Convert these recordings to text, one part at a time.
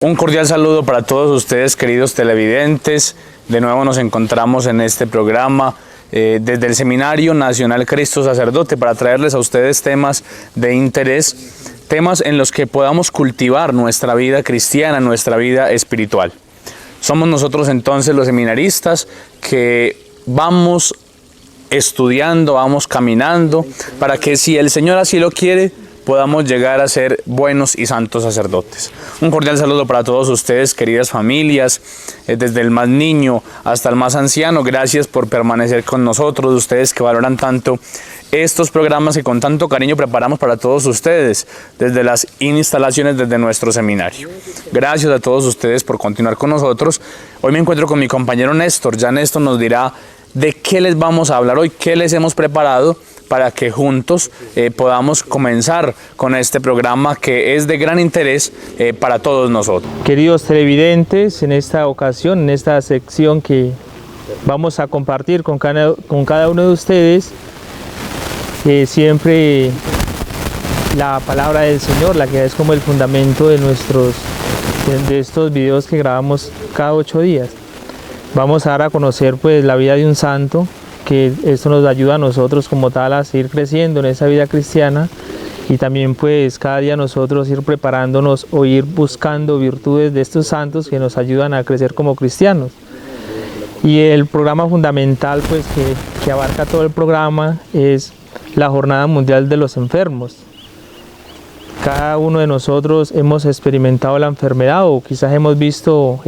Un cordial saludo para todos ustedes, queridos televidentes. De nuevo nos encontramos en este programa desde el Seminario Nacional Cristo Sacerdote para traerles a ustedes temas de interés, temas en los que podamos cultivar nuestra vida cristiana, nuestra vida espiritual. Somos nosotros entonces los seminaristas que vamos estudiando, vamos caminando para que, si el Señor así lo quiere, podamos llegar a ser buenos y santos sacerdotes. Un cordial saludo para todos ustedes, queridas familias, desde el más niño hasta el más anciano. Gracias por permanecer con nosotros, ustedes que valoran tanto estos programas que con tanto cariño preparamos para todos ustedes desde las instalaciones desde nuestro seminario. Gracias a todos ustedes por continuar con nosotros. Hoy me encuentro con mi compañero Néstor. Ya Néstor nos dirá de qué les vamos a hablar hoy, qué les hemos preparado para que juntos podamos comenzar con este programa que es de gran interés para todos nosotros. Queridos televidentes, en esta ocasión, en esta sección que vamos a compartir con cada uno de ustedes, siempre la palabra del Señor, la que es como el fundamento de estos videos que grabamos cada 8 días. Vamos a dar a conocer pues la vida de un santo, que esto nos ayuda a nosotros como tal a seguir creciendo en esa vida cristiana, y también pues cada día nosotros ir preparándonos o ir buscando virtudes de estos santos que nos ayudan a crecer como cristianos. Y el programa fundamental pues que abarca todo el programa es la Jornada Mundial de los Enfermos. Cada uno de nosotros hemos experimentado la enfermedad, o quizás hemos visto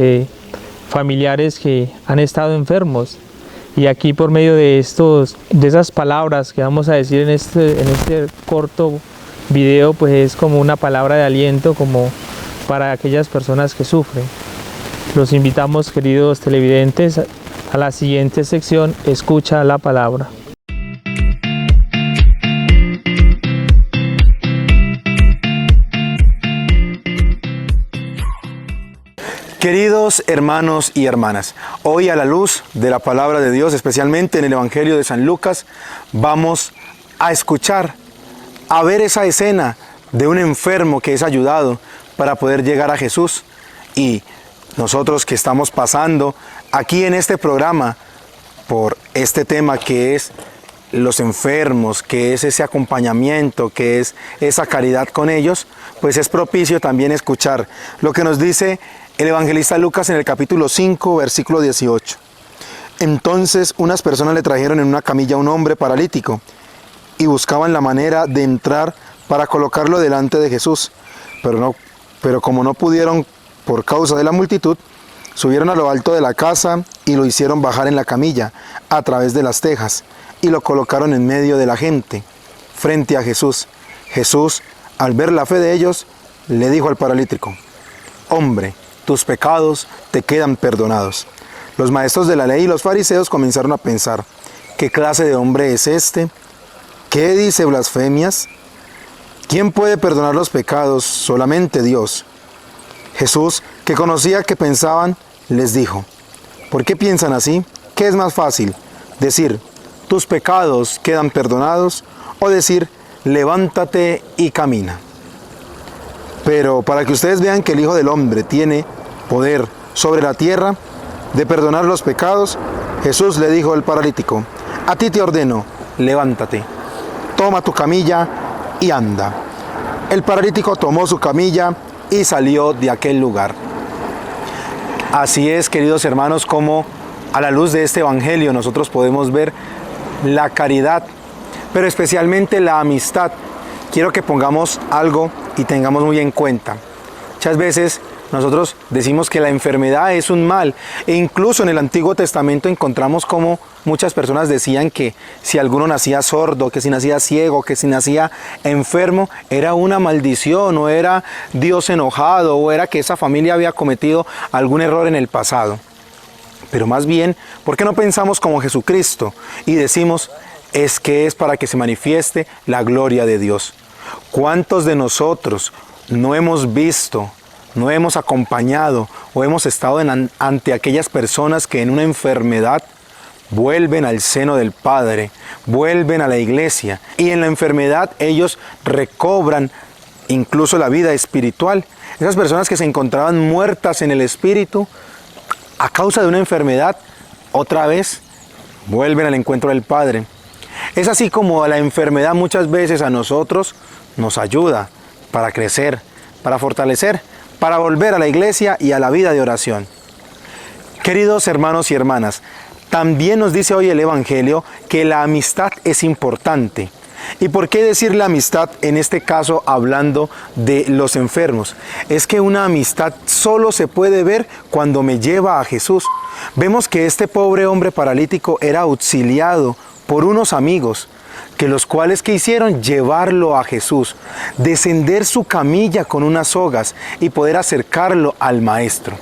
familiares que han estado enfermos. Y aquí, por medio de esas palabras que vamos a decir en este corto video, pues es como una palabra de aliento como para aquellas personas que sufren. Los invitamos, queridos televidentes, a la siguiente sección, Escucha la Palabra. Queridos hermanos y hermanas, hoy a la luz de la palabra de Dios, especialmente en el Evangelio de San Lucas, vamos a escuchar, a ver esa escena de un enfermo que es ayudado para poder llegar a Jesús. Y nosotros que estamos pasando aquí en este programa por este tema que es los enfermos, que es ese acompañamiento, que es esa caridad con ellos, pues es propicio también escuchar lo que nos dice el evangelista Lucas en el capítulo 5, versículo 18. Entonces unas personas le trajeron en una camilla a un hombre paralítico y buscaban la manera de entrar para colocarlo delante de Jesús. Pero como no pudieron por causa de la multitud, subieron a lo alto de la casa y lo hicieron bajar en la camilla a través de las tejas y lo colocaron en medio de la gente, frente a Jesús. Jesús, al ver la fe de ellos, le dijo al paralítico: hombre, tus pecados te quedan perdonados. Los maestros de la ley y los fariseos comenzaron a pensar: ¿qué clase de hombre es este? ¿Qué dice blasfemias? ¿Quién puede perdonar los pecados? Solamente Dios. Jesús, que conocía que pensaban, les dijo: ¿por qué piensan así? ¿Qué es más fácil? ¿Decir, tus pecados quedan perdonados? ¿O decir, levántate y camina? Pero para que ustedes vean que el Hijo del Hombre tiene poder sobre la tierra de perdonar los pecados, Jesús le dijo al paralítico: a ti te ordeno, levántate, toma tu camilla y anda. El paralítico tomó su camilla y salió de aquel lugar. Así es, queridos hermanos, como a la luz de este evangelio nosotros podemos ver la caridad, pero especialmente la amistad. Quiero que pongamos algo y tengamos muy en cuenta. Muchas veces nosotros decimos que la enfermedad es un mal, e incluso en el Antiguo Testamento encontramos como muchas personas decían que si alguno nacía sordo, que si nacía ciego, que si nacía enfermo, era una maldición, o era Dios enojado, o era que esa familia había cometido algún error en el pasado. Pero más bien, ¿por qué no pensamos como Jesucristo y decimos: es que es para que se manifieste la gloria de Dios? ¿Cuántos de nosotros no hemos visto, no hemos acompañado o hemos estado ante aquellas personas que en una enfermedad vuelven al seno del Padre, vuelven a la iglesia, y en la enfermedad ellos recobran incluso la vida espiritual? esas personas que se encontraban muertas en el espíritu a causa de una enfermedad, otra vez vuelven al encuentro del Padre. Es así como la enfermedad muchas veces a nosotros nos ayuda para crecer, para fortalecer, para volver a la iglesia y a la vida de oración. Queridos hermanos y hermanas, también nos dice hoy el Evangelio que la amistad es importante. ¿Y por qué decir la amistad en este caso hablando de los enfermos? Es que una amistad solo se puede ver cuando me lleva a Jesús. Vemos que este pobre hombre paralítico era auxiliado por unos amigos, que los cuales que hicieron llevarlo a Jesús, descender su camilla con unas sogas y poder acercarlo al Maestro.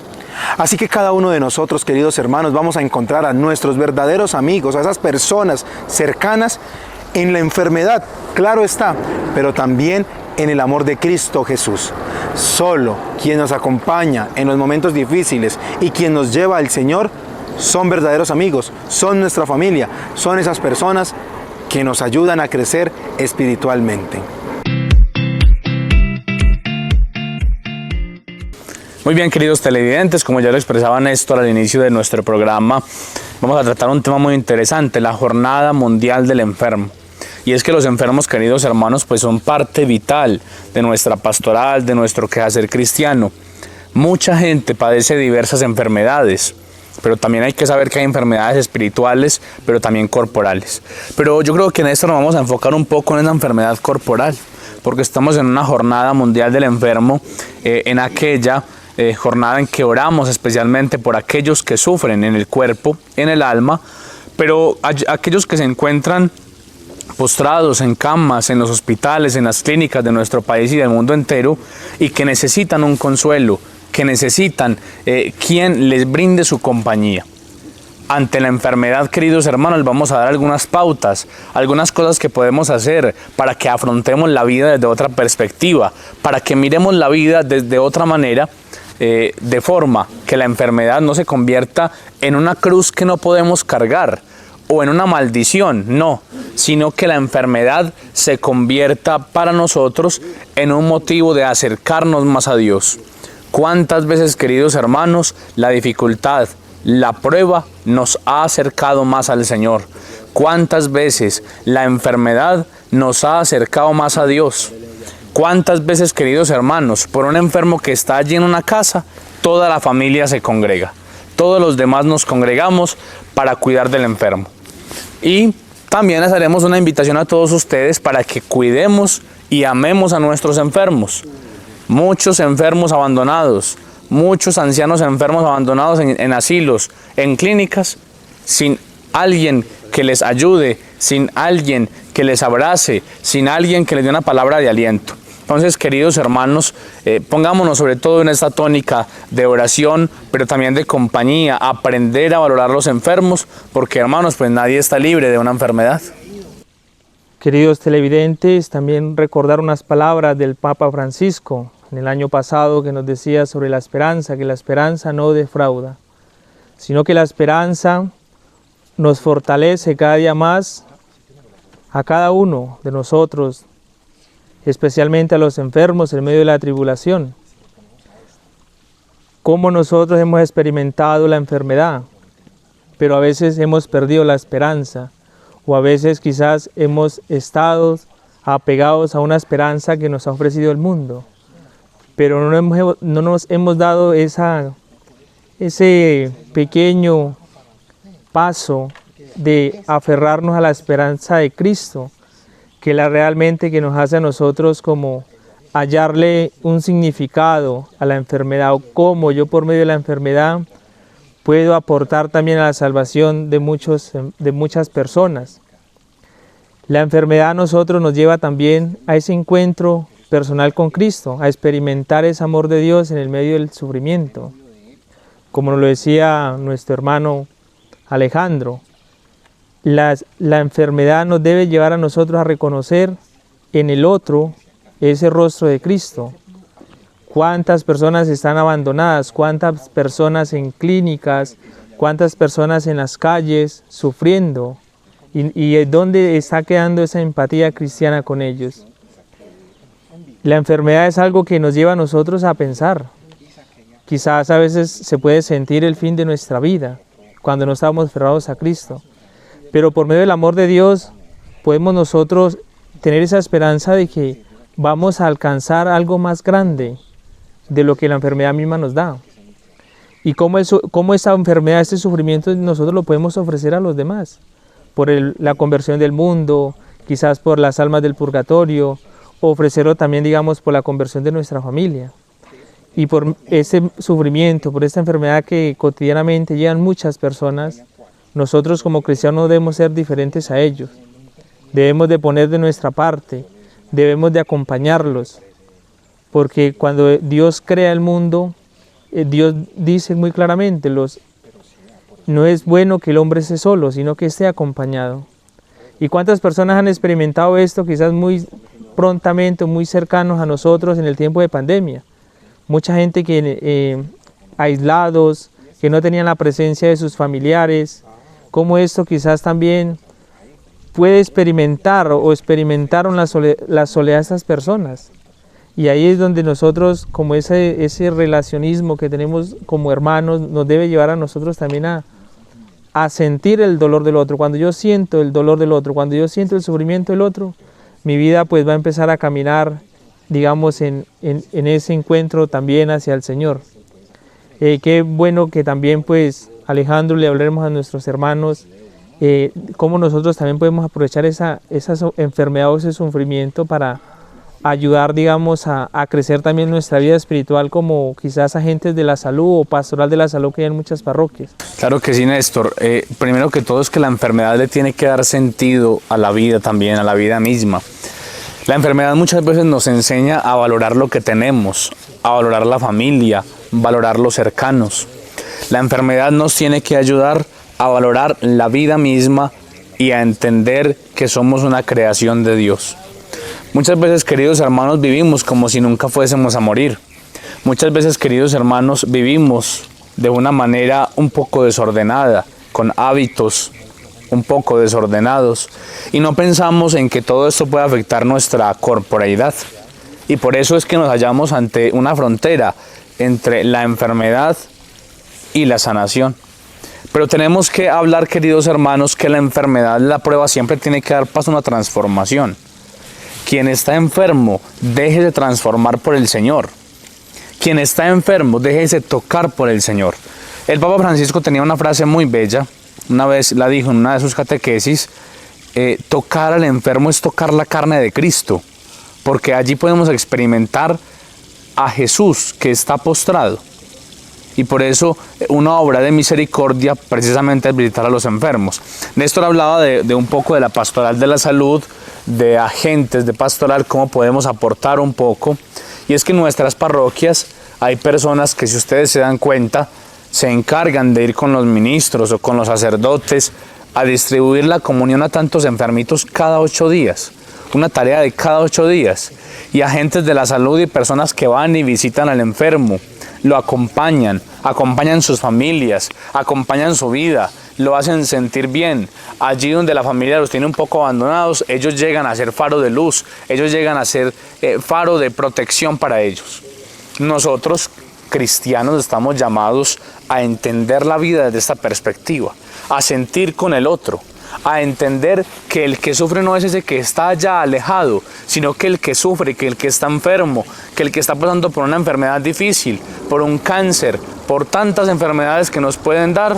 Así que cada uno de nosotros, queridos hermanos, vamos a encontrar a nuestros verdaderos amigos, a esas personas cercanas en la enfermedad, claro está, pero también en el amor de Cristo Jesús. Solo quien nos acompaña en los momentos difíciles y quien nos lleva al Señor son verdaderos amigos, son nuestra familia, son esas personas que nos ayudan a crecer espiritualmente. Muy bien, queridos televidentes, como ya lo expresaba Néstor al inicio de nuestro programa, vamos a tratar un tema muy interesante, la Jornada Mundial del Enfermo. Y es que los enfermos, queridos hermanos, pues son parte vital de nuestra pastoral, de nuestro quehacer cristiano. Mucha gente padece diversas enfermedades, pero también hay que saber que hay enfermedades espirituales, pero también corporales. Pero yo creo que en esto nos vamos a enfocar un poco en la enfermedad corporal, porque estamos en una Jornada Mundial del Enfermo, en aquella jornada en que oramos especialmente por aquellos que sufren en el cuerpo, en el alma, pero aquellos que se encuentran postrados en camas, en los hospitales, en las clínicas de nuestro país y del mundo entero, y que necesitan un consuelo, que necesitan quien les brinde su compañía. Ante la enfermedad, queridos hermanos, vamos a dar algunas pautas, algunas cosas que podemos hacer para que afrontemos la vida desde otra perspectiva, para que miremos la vida desde otra manera, de forma que la enfermedad no se convierta en una cruz que no podemos cargar o en una maldición, no, sino que la enfermedad se convierta para nosotros en un motivo de acercarnos más a Dios. ¿Cuántas veces, queridos hermanos, la dificultad, la prueba nos ha acercado más al Señor? ¿Cuántas veces la enfermedad nos ha acercado más a Dios? ¿Cuántas veces, queridos hermanos, por un enfermo que está allí en una casa, toda la familia se congrega? Todos los demás nos congregamos para cuidar del enfermo. Y también les haremos una invitación a todos ustedes para que cuidemos y amemos a nuestros enfermos. Muchos enfermos abandonados, muchos ancianos enfermos abandonados en asilos, en clínicas, sin alguien que les ayude, sin alguien que les abrace, sin alguien que les dé una palabra de aliento. Entonces, queridos hermanos, pongámonos sobre todo en esta tónica de oración, pero también de compañía, aprender a valorar los enfermos, porque hermanos, pues nadie está libre de una enfermedad. Queridos televidentes, también recordar unas palabras del Papa Francisco en el año pasado que nos decía sobre la esperanza, que la esperanza no defrauda, sino que la esperanza nos fortalece cada día más a cada uno de nosotros, especialmente a los enfermos en medio de la tribulación. Como nosotros hemos experimentado la enfermedad, pero a veces hemos perdido la esperanza, o a veces quizás hemos estado apegados a una esperanza que nos ha ofrecido el mundo, pero no nos hemos dado ese pequeño paso de aferrarnos a la esperanza de Cristo, que la realmente que nos hace a nosotros como hallarle un significado a la enfermedad, o cómo yo por medio de la enfermedad puedo aportar también a la salvación de muchas personas. La enfermedad a nosotros nos lleva también a ese encuentro personal con Cristo, a experimentar ese amor de Dios en el medio del sufrimiento. Como nos lo decía nuestro hermano Alejandro, la enfermedad nos debe llevar a nosotros a reconocer en el otro ese rostro de Cristo. ¿Cuántas personas están abandonadas? ¿Cuántas personas en clínicas? ¿Cuántas personas en las calles sufriendo? ¿Y dónde está quedando esa empatía cristiana con ellos? La enfermedad es algo que nos lleva a nosotros a pensar. Quizás a veces se puede sentir el fin de nuestra vida cuando no estamos aferrados a Cristo. Pero por medio del amor de Dios podemos nosotros tener esa esperanza de que vamos a alcanzar algo más grande de lo que la enfermedad misma nos da. Y cómo esa enfermedad, este sufrimiento, nosotros lo podemos ofrecer a los demás. Por la conversión del mundo, quizás por las almas del purgatorio, o ofrecerlo también, digamos, por la conversión de nuestra familia. Y por ese sufrimiento, por esta enfermedad que cotidianamente llevan muchas personas, nosotros como cristianos debemos ser diferentes a ellos. Debemos de poner de nuestra parte, debemos de acompañarlos, porque cuando Dios crea el mundo, Dios dice muy claramente, no es bueno que el hombre esté solo, sino que esté acompañado. ¿Y cuántas personas han experimentado esto quizás muy prontamente, muy cercanos a nosotros en el tiempo de pandemia? Mucha gente que aislados, que no tenían la presencia de sus familiares, como esto quizás también puede experimentar o experimentaron la soledad de estas personas. Y ahí es donde nosotros, como ese relacionismo que tenemos como hermanos, nos debe llevar a nosotros también a sentir el dolor del otro. Cuando yo siento el dolor del otro, cuando yo siento el sufrimiento del otro, mi vida pues va a empezar a caminar, digamos, en ese encuentro también hacia el Señor. Qué bueno que también pues Alejandro le hablaremos a nuestros hermanos cómo nosotros también podemos aprovechar esa enfermedad o ese sufrimiento para ayudar, digamos, a crecer también nuestra vida espiritual como quizás agentes de la salud o pastoral de la salud que hay en muchas parroquias. Claro que sí, Néstor. Primero que todo es que la enfermedad le tiene que dar sentido a la vida también, a la vida misma. La enfermedad muchas veces nos enseña a valorar lo que tenemos, a valorar la familia, valorar los cercanos. La enfermedad nos tiene que ayudar a valorar la vida misma y a entender que somos una creación de Dios. Muchas veces, queridos hermanos, vivimos como si nunca fuésemos a morir. Muchas veces, queridos hermanos, vivimos de una manera un poco desordenada, con hábitos un poco desordenados, y no pensamos en que todo esto puede afectar nuestra corporeidad. Y por eso es que nos hallamos ante una frontera entre la enfermedad y la sanación. Pero tenemos que hablar, queridos hermanos, que la enfermedad, la prueba, siempre tiene que dar paso a una transformación. Quien está enfermo, déjese transformar por el Señor. Quien está enfermo, déjese tocar por el Señor. El Papa Francisco tenía una frase muy bella, una vez la dijo en una de sus catequesis: tocar al enfermo es tocar la carne de Cristo, porque allí podemos experimentar a Jesús que está postrado. Y por eso una obra de misericordia precisamente es visitar a los enfermos. Néstor hablaba de un poco de la pastoral de la salud, de agentes de pastoral, cómo podemos aportar un poco. Y es que en nuestras parroquias hay personas que, si ustedes se dan cuenta, se encargan de ir con los ministros o con los sacerdotes a distribuir la comunión a tantos enfermitos cada 8 días. Una tarea de cada 8 días. Y agentes de la salud y personas que van y visitan al enfermo, lo acompañan sus familias, acompañan su vida, lo hacen sentir bien. Allí donde la familia los tiene un poco abandonados, ellos llegan a ser faro de luz, ellos llegan a ser faro de protección para ellos. Nosotros, cristianos, estamos llamados a entender la vida desde esta perspectiva, a sentir con el otro, a entender que el que sufre no es ese que está allá alejado, sino que el que sufre, que el que está enfermo, que el que está pasando por una enfermedad difícil, por un cáncer, por tantas enfermedades que nos pueden dar,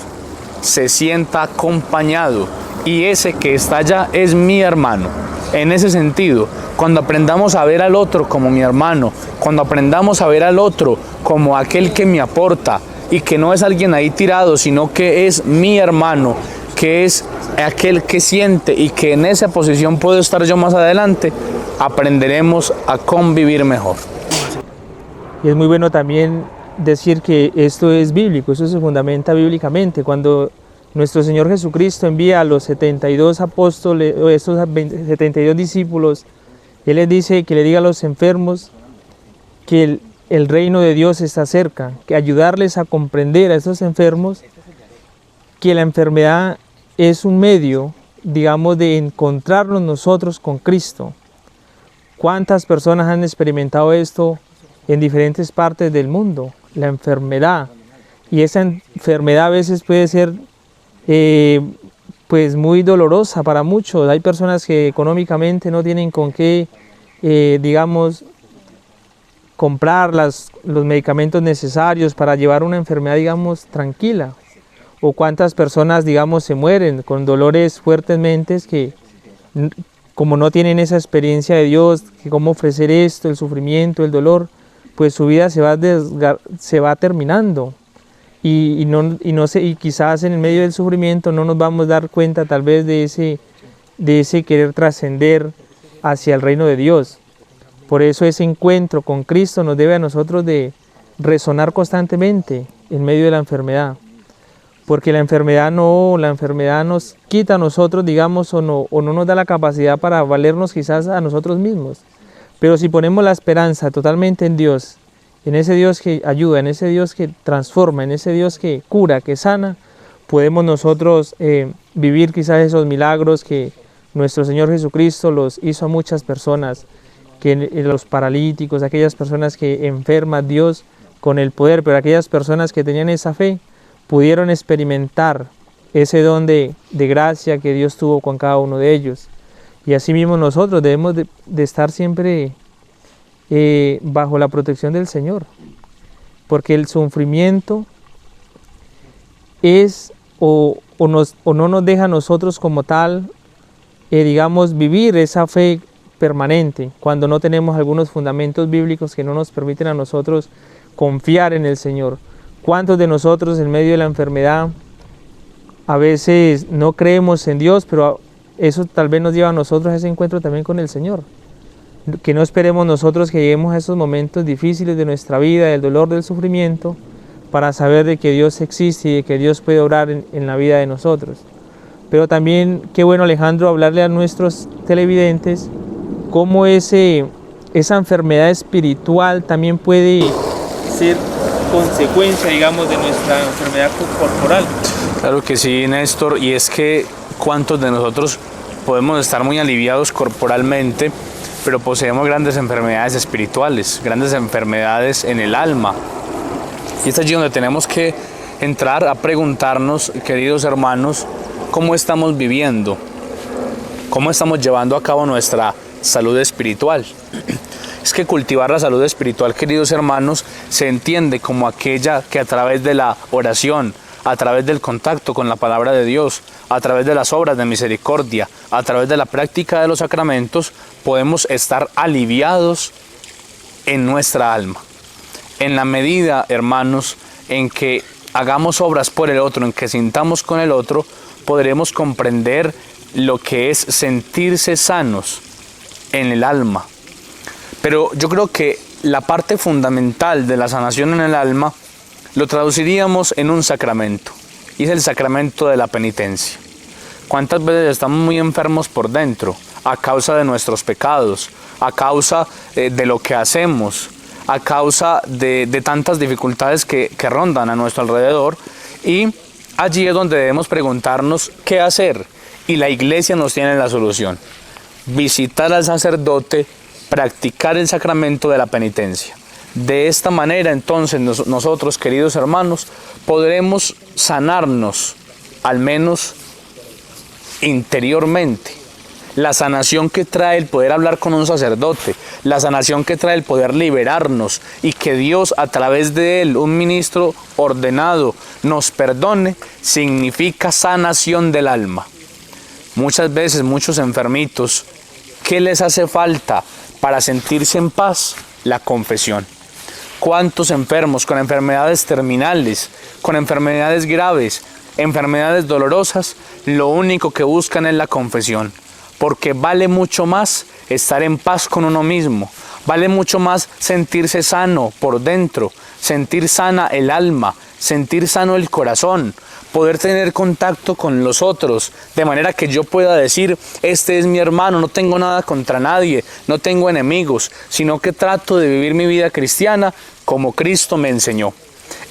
se sienta acompañado, y ese que está allá es mi hermano. En ese sentido, cuando aprendamos a ver al otro como mi hermano, cuando aprendamos a ver al otro como aquel que me aporta y que no es alguien ahí tirado, sino que es mi hermano, que es aquel que siente y que en esa posición puedo estar yo más adelante, aprenderemos a convivir mejor. Y es muy bueno también decir que esto es bíblico, eso se fundamenta bíblicamente. Cuando nuestro Señor Jesucristo envía a los 72 apóstoles, o estos 72 discípulos, Él les dice que le diga a los enfermos que el reino de Dios está cerca, que ayudarles a comprender a estos enfermos que la enfermedad es un medio, digamos, de encontrarnos nosotros con Cristo. ¿Cuántas personas han experimentado esto en diferentes partes del mundo? La enfermedad. Y esa enfermedad a veces puede ser pues muy dolorosa para muchos. Hay personas que económicamente no tienen con qué, digamos, comprar los medicamentos necesarios para llevar una enfermedad, digamos, tranquila. O cuántas personas, digamos, se mueren con dolores fuertemente que como no tienen esa experiencia de Dios, que cómo ofrecer esto, el sufrimiento, el dolor, pues su vida se va terminando. Y quizás en el medio del sufrimiento no nos vamos a dar cuenta tal vez de ese querer trascender hacia el reino de Dios. Por eso ese encuentro con Cristo nos debe a nosotros de resonar constantemente en medio de la enfermedad. Porque la enfermedad nos quita a nosotros, digamos, o no nos da la capacidad para valernos quizás a nosotros mismos. Pero si ponemos la esperanza totalmente en Dios, en ese Dios que ayuda, en ese Dios que transforma, en ese Dios que cura, que sana, podemos nosotros vivir quizás esos milagros que nuestro Señor Jesucristo los hizo a muchas personas, que los paralíticos, aquellas personas que enferman, Dios con el poder, pero aquellas personas que tenían esa fe, pudieron experimentar ese don de gracia que Dios tuvo con cada uno de ellos. Y así mismo nosotros debemos de estar siempre bajo la protección del Señor, porque el sufrimiento es o no nos deja a nosotros como tal, digamos, vivir esa fe permanente, cuando no tenemos algunos fundamentos bíblicos que no nos permiten a nosotros confiar en el Señor. ¿Cuántos de nosotros en medio de la enfermedad a veces no creemos en Dios, pero eso tal vez nos lleva a nosotros a ese encuentro también con el Señor? Que no esperemos nosotros que lleguemos a esos momentos difíciles de nuestra vida, del dolor, del sufrimiento, para saber de que Dios existe y de que Dios puede obrar en la vida de nosotros. Pero también, qué bueno, Alejandro, hablarle a nuestros televidentes cómo esa enfermedad espiritual también puede ser consecuencia, digamos, de nuestra enfermedad corporal. Claro que sí, Néstor, y es que cuántos de nosotros podemos estar muy aliviados corporalmente, pero poseemos grandes enfermedades espirituales, grandes enfermedades en el alma. Y es allí donde tenemos que entrar a preguntarnos, queridos hermanos, cómo estamos viviendo, cómo estamos llevando a cabo nuestra salud espiritual. Es que cultivar la salud espiritual, queridos hermanos, se entiende como aquella que a través de la oración, a través del contacto con la palabra de Dios, a través de las obras de misericordia, a través de la práctica de los sacramentos, podemos estar aliviados en nuestra alma. En la medida, hermanos, en que hagamos obras por el otro, en que sintamos con el otro, podremos comprender lo que es sentirse sanos en el alma. Pero yo creo que la parte fundamental de la sanación en el alma lo traduciríamos en un sacramento, y es el sacramento de la penitencia. ¿Cuántas veces estamos muy enfermos por dentro a causa de nuestros pecados, a causa de lo que hacemos, a causa de tantas dificultades que rondan a nuestro alrededor? Y allí es donde debemos preguntarnos qué hacer, y la Iglesia nos tiene la solución: visitar al sacerdote, practicar el sacramento de la penitencia. De esta manera, entonces, nosotros, queridos hermanos, podremos sanarnos, al menos interiormente. La sanación que trae el poder hablar con un sacerdote, la sanación que trae el poder liberarnos y que Dios, a través de él, un ministro ordenado, nos perdone, significa sanación del alma. Muchas veces, muchos enfermitos, ¿qué les hace falta para sentirse en paz? La confesión. ¿Cuántos enfermos con enfermedades terminales, con enfermedades graves, enfermedades dolorosas, lo único que buscan es la confesión? Porque vale mucho más estar en paz con uno mismo, vale mucho más sentirse sano por dentro, sentir sana el alma, sentir sano el corazón, poder tener contacto con los otros, de manera que yo pueda decir: este es mi hermano, no tengo nada contra nadie, no tengo enemigos, sino que trato de vivir mi vida cristiana como Cristo me enseñó.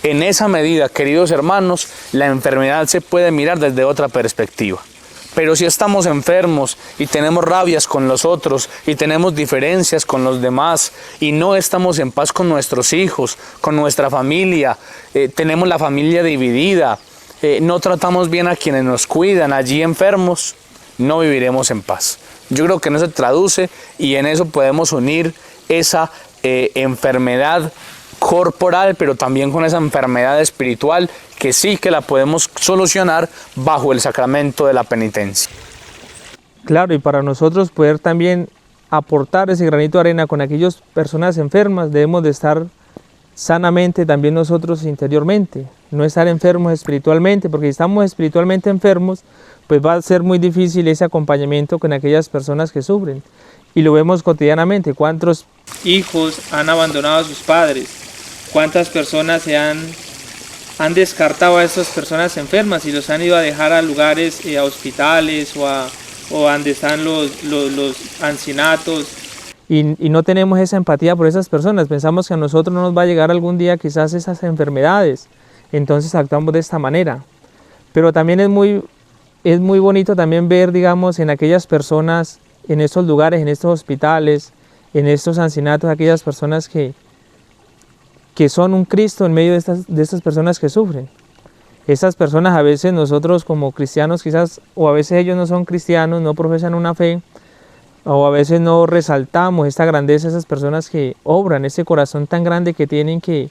En esa medida, queridos hermanos, la enfermedad se puede mirar desde otra perspectiva. Pero si estamos enfermos y tenemos rabias con los otros y tenemos diferencias con los demás y no estamos en paz con nuestros hijos, con nuestra familia, tenemos la familia dividida, no tratamos bien a quienes nos cuidan allí enfermos, no viviremos en paz. Yo creo que en eso se traduce y en eso podemos unir esa enfermedad corporal, pero también con esa enfermedad espiritual que sí que la podemos solucionar bajo el sacramento de la penitencia. Claro, y para nosotros poder también aportar ese granito de arena con aquellas personas enfermas, debemos de estar sanamente también nosotros interiormente, no estar enfermos espiritualmente, porque si estamos espiritualmente enfermos, pues va a ser muy difícil ese acompañamiento con aquellas personas que sufren. Y lo vemos cotidianamente, cuántos hijos han abandonado a sus padres, cuántas personas han descartado a estas personas enfermas y los han ido a dejar a lugares, a hospitales o donde están los ancianatos. Y no tenemos esa empatía por esas personas, pensamos que a nosotros no nos va a llegar algún día quizás esas enfermedades, entonces actuamos de esta manera. Pero también es muy bonito también ver, digamos, en aquellas personas, en estos lugares, en estos hospitales, en estos ancianatos, aquellas personas que son un Cristo en medio de estas personas que sufren. Estas personas a veces nosotros como cristianos quizás, o a veces ellos no son cristianos, no profesan una fe, o a veces no resaltamos esta grandeza de esas personas que obran, ese corazón tan grande que tienen que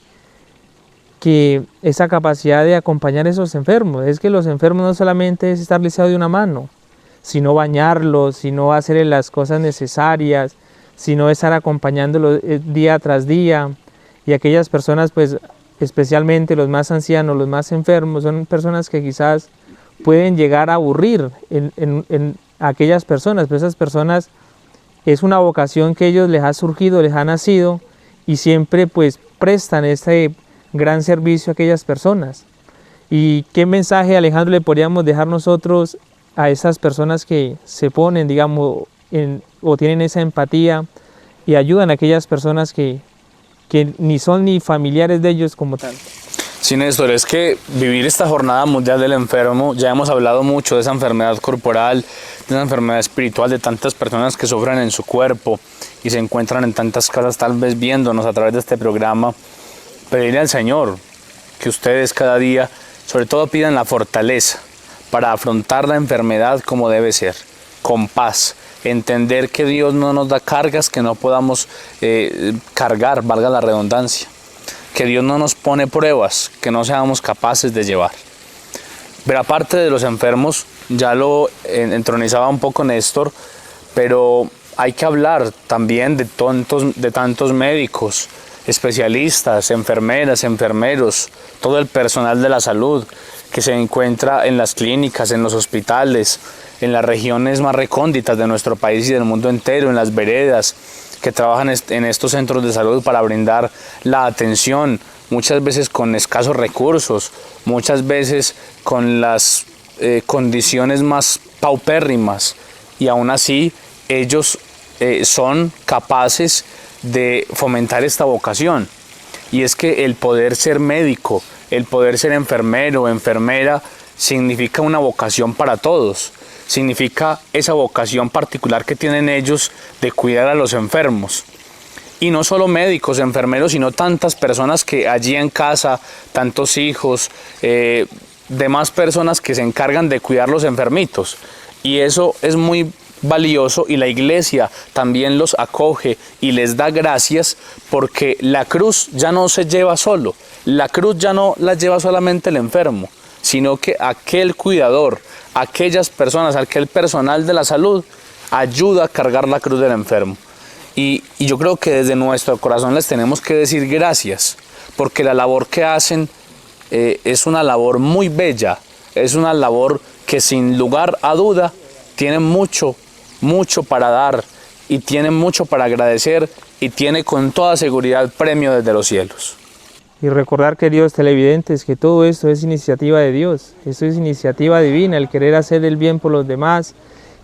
esa capacidad de acompañar a esos enfermos. Es que los enfermos no solamente es estar lisiado de una mano, sino bañarlos, sino hacerles las cosas necesarias, sino estar acompañándolos día tras día. Y aquellas personas, pues especialmente los más ancianos, los más enfermos, son personas que quizás pueden llegar a aburrir en aquellas personas, pero esas personas es una vocación que ellos les ha surgido, les ha nacido y siempre pues prestan este gran servicio a aquellas personas. ¿Y qué mensaje, Alejandro, le podríamos dejar nosotros a esas personas que se ponen, digamos, o tienen esa empatía y ayudan a aquellas personas que ni son ni familiares de ellos como tal? Sí, Néstor, es que vivir esta Jornada Mundial del Enfermo, ya hemos hablado mucho de esa enfermedad corporal, de esa enfermedad espiritual, de tantas personas que sufren en su cuerpo y se encuentran en tantas casas, tal vez viéndonos a través de este programa. Pedirle al Señor que ustedes cada día, sobre todo, pidan la fortaleza para afrontar la enfermedad como debe ser, con paz. Entender que Dios no nos da cargas que no podamos cargar, valga la redundancia. Que Dios no nos pone pruebas que no seamos capaces de llevar. Pero aparte de los enfermos, ya lo entronizaba un poco Néstor, pero hay que hablar también de tantos médicos, especialistas, enfermeras, enfermeros, todo el personal de la salud que se encuentra en las clínicas, en los hospitales, en las regiones más recónditas de nuestro país y del mundo entero, en las veredas, que trabajan en estos centros de salud para brindar la atención, muchas veces con escasos recursos, muchas veces con las condiciones más paupérrimas, y aún así ellos son capaces de fomentar esta vocación. Y es que el poder ser médico, el poder ser enfermero o enfermera, significa una vocación para todos. Significa esa vocación particular que tienen ellos de cuidar a los enfermos. Y no solo médicos, enfermeros, sino tantas personas que allí en casa, tantos hijos, demás personas que se encargan de cuidar los enfermitos. Y eso es muy valioso, y la Iglesia también los acoge y les da gracias, porque la cruz ya no se lleva solo. La cruz ya no la lleva solamente el enfermo, sino que aquel cuidador, aquellas personas, aquel personal de la salud ayuda a cargar la cruz del enfermo. Y yo creo que desde nuestro corazón les tenemos que decir gracias, porque la labor que hacen es una labor muy bella, es una labor que sin lugar a duda tiene mucho para dar, y tiene mucho para agradecer, y tiene con toda seguridad premio desde los cielos. Y recordar, queridos televidentes, que todo esto es iniciativa de Dios, esto es iniciativa divina, el querer hacer el bien por los demás,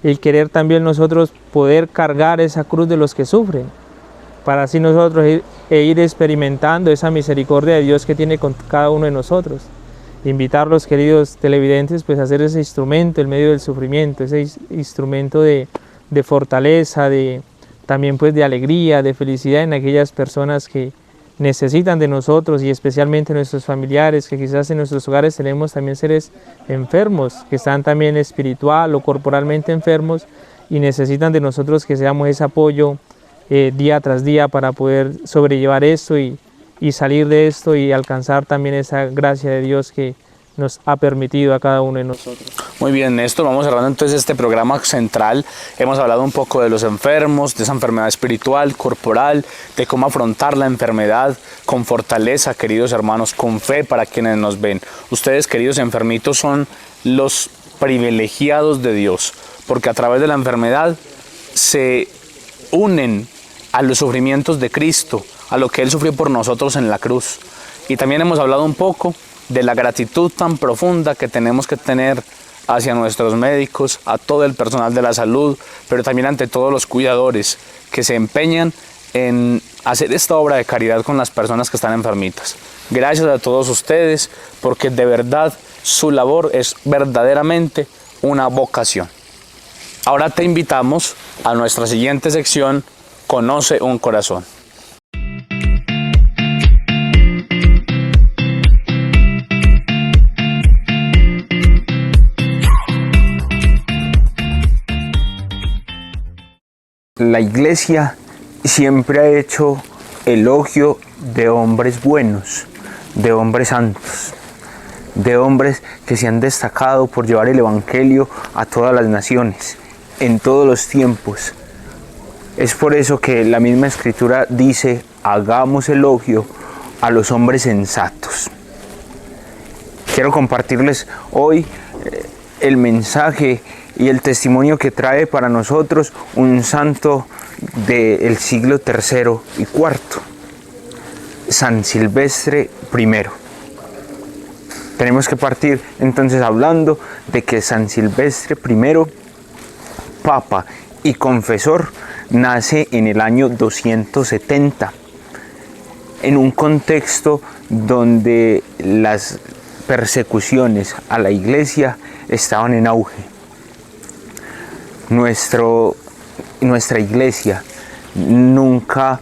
el querer también nosotros poder cargar esa cruz de los que sufren, para así nosotros ir experimentando esa misericordia de Dios que tiene con cada uno de nosotros. invitarlos, queridos televidentes, pues a ser ese instrumento en medio del sufrimiento, ese instrumento de fortaleza, también pues de alegría, de felicidad en aquellas personas que necesitan de nosotros, y especialmente nuestros familiares, que quizás en nuestros hogares tenemos también seres enfermos, que están también espiritual o corporalmente enfermos y necesitan de nosotros que seamos ese apoyo día tras día para poder sobrellevar esto y salir de esto y alcanzar también esa gracia de Dios que nos ha permitido a cada uno de nosotros. Muy bien, Néstor, vamos cerrando entonces este programa central. Hemos hablado un poco de los enfermos, de esa enfermedad espiritual, corporal, de cómo afrontar la enfermedad con fortaleza, queridos hermanos, con fe para quienes nos ven. Ustedes, queridos enfermitos, son los privilegiados de Dios, porque a través de la enfermedad se unen a los sufrimientos de Cristo, a lo que Él sufrió por nosotros en la cruz. Y también hemos hablado un poco de la gratitud tan profunda que tenemos que tener hacia nuestros médicos, a todo el personal de la salud, pero también ante todos los cuidadores que se empeñan en hacer esta obra de caridad con las personas que están enfermitas. Gracias a todos ustedes, porque de verdad su labor es verdaderamente una vocación. Ahora te invitamos a nuestra siguiente sección, Conoce un Corazón. La Iglesia siempre ha hecho elogio de hombres buenos, de hombres santos, de hombres que se han destacado por llevar el Evangelio a todas las naciones, en todos los tiempos. Es por eso que la misma Escritura dice: hagamos elogio a los hombres sensatos. Quiero compartirles hoy el mensaje y el testimonio que trae para nosotros un santo del siglo III y IV, San Silvestre I. Tenemos que partir entonces hablando de que San Silvestre I, papa y confesor, nace en el año 270, en un contexto donde las persecuciones a la Iglesia estaban en auge. Nuestra Iglesia nunca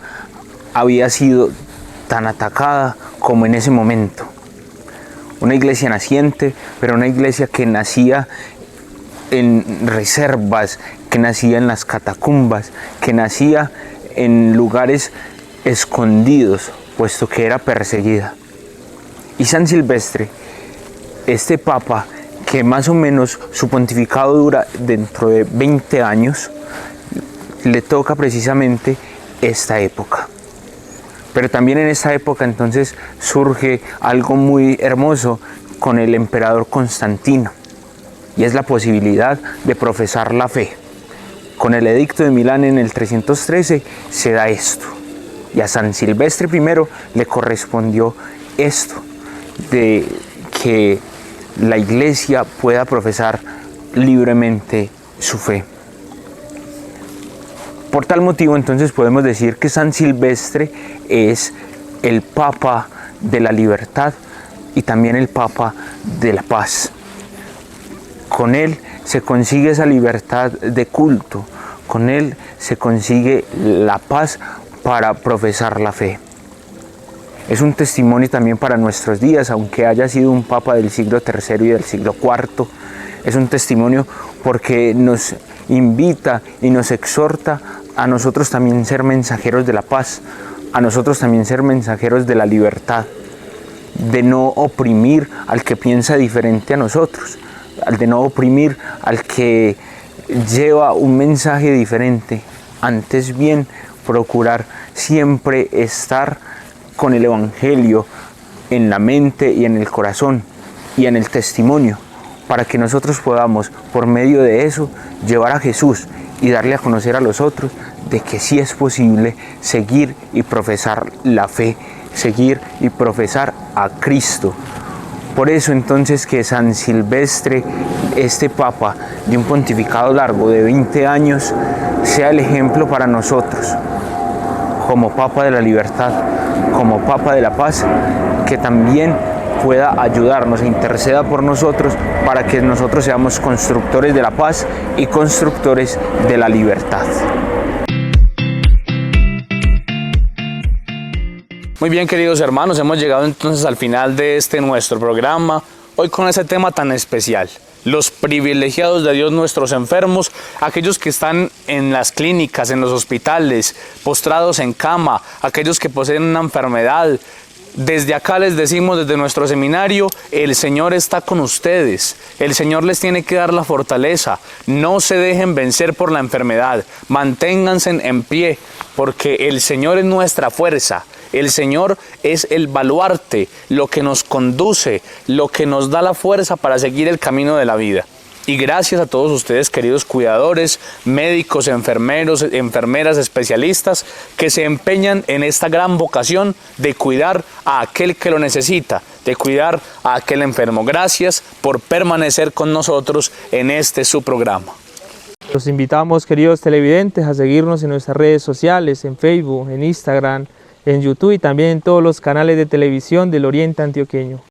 había sido tan atacada como en ese momento. Una iglesia naciente, pero una iglesia que nacía en reservas, que nacía en las catacumbas, que nacía en lugares escondidos, puesto que era perseguida. Y San Silvestre, este papa, que más o menos su pontificado dura dentro de 20 años, le toca precisamente esta época. Pero también en esta época entonces surge algo muy hermoso con el emperador Constantino, y es la posibilidad de profesar la fe. Con el edicto de Milán en el 313 se da esto, y a San Silvestre I le correspondió esto, de que la Iglesia pueda profesar libremente su fe. Por tal motivo, entonces, podemos decir que San Silvestre es el Papa de la libertad y también el Papa de la paz. Con él se consigue esa libertad de culto, con él se consigue la paz para profesar la fe. Es un testimonio también para nuestros días, aunque haya sido un papa del siglo III y del siglo IV. Es un testimonio porque nos invita y nos exhorta a nosotros también ser mensajeros de la paz, a nosotros también ser mensajeros de la libertad, de no oprimir al que piensa diferente a nosotros, de no oprimir al que lleva un mensaje diferente. Antes bien, procurar siempre estar con el Evangelio en la mente y en el corazón y en el testimonio, para que nosotros podamos, por medio de eso, llevar a Jesús y darle a conocer a los otros de que sí es posible seguir y profesar la fe, seguir y profesar a Cristo. Por eso entonces que San Silvestre, este papa de un pontificado largo de 20 años, sea el ejemplo para nosotros, como papa de la libertad, como papa de la paz, que también pueda ayudarnos e interceda por nosotros para que nosotros seamos constructores de la paz y constructores de la libertad. Muy bien, queridos hermanos, hemos llegado entonces al final de este nuestro programa, hoy con ese tema tan especial. Los privilegiados de Dios, nuestros enfermos, aquellos que están en las clínicas, en los hospitales, postrados en cama, aquellos que poseen una enfermedad. Desde acá les decimos, desde nuestro seminario, el Señor está con ustedes. El Señor les tiene que dar la fortaleza. No se dejen vencer por la enfermedad. Manténganse en pie, porque el Señor es nuestra fuerza. El Señor es el baluarte, lo que nos conduce, lo que nos da la fuerza para seguir el camino de la vida. Y gracias a todos ustedes, queridos cuidadores, médicos, enfermeros, enfermeras, especialistas, que se empeñan en esta gran vocación de cuidar a aquel que lo necesita, de cuidar a aquel enfermo. Gracias por permanecer con nosotros en este su programa. Los invitamos, queridos televidentes, a seguirnos en nuestras redes sociales, en Facebook, en Instagram, en YouTube y también en todos los canales de televisión del Oriente Antioqueño.